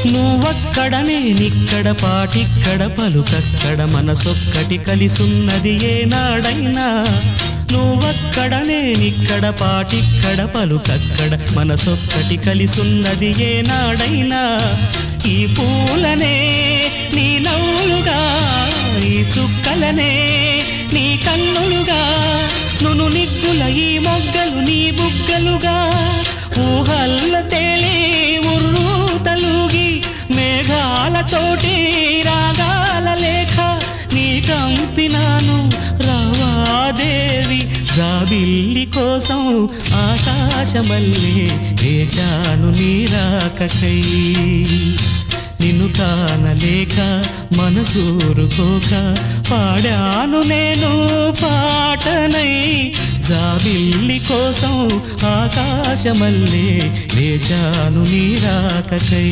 నువ్వక్కడ నేనిక్కడ పాటిక్కడ పలుకక్కడ మనసొక్కటి కలిసున్నది ఏనాడైనా నువ్వక్కడ నేనిక్కడ పాటిక్కడ పలుకక్కడ మనసొక్కటి కలిసున్నది ఏనాడైనా ఈ పూలనే నీ నవ్వులుగా ఈ చుక్కలనే నీ కన్నులుగా నును నిగ్గుల ఈ మొగ్గలు నీ బుగ్గలుగా ఊహల్ల తేలే ఉర్రు తలుగి మేఘాలతోటి రాగాల లేఖ నీ కంపినాను రావాదేవి జాబిల్లి కోసం ఆకాశమల్లే వేచాను నీ రాకకై నిన్ను కానలేక మనసూరుకోక పాడాను నేను పాటనై జాబిల్లి కోసం ఆకాశమల్లే వేచాను నీ రాకకై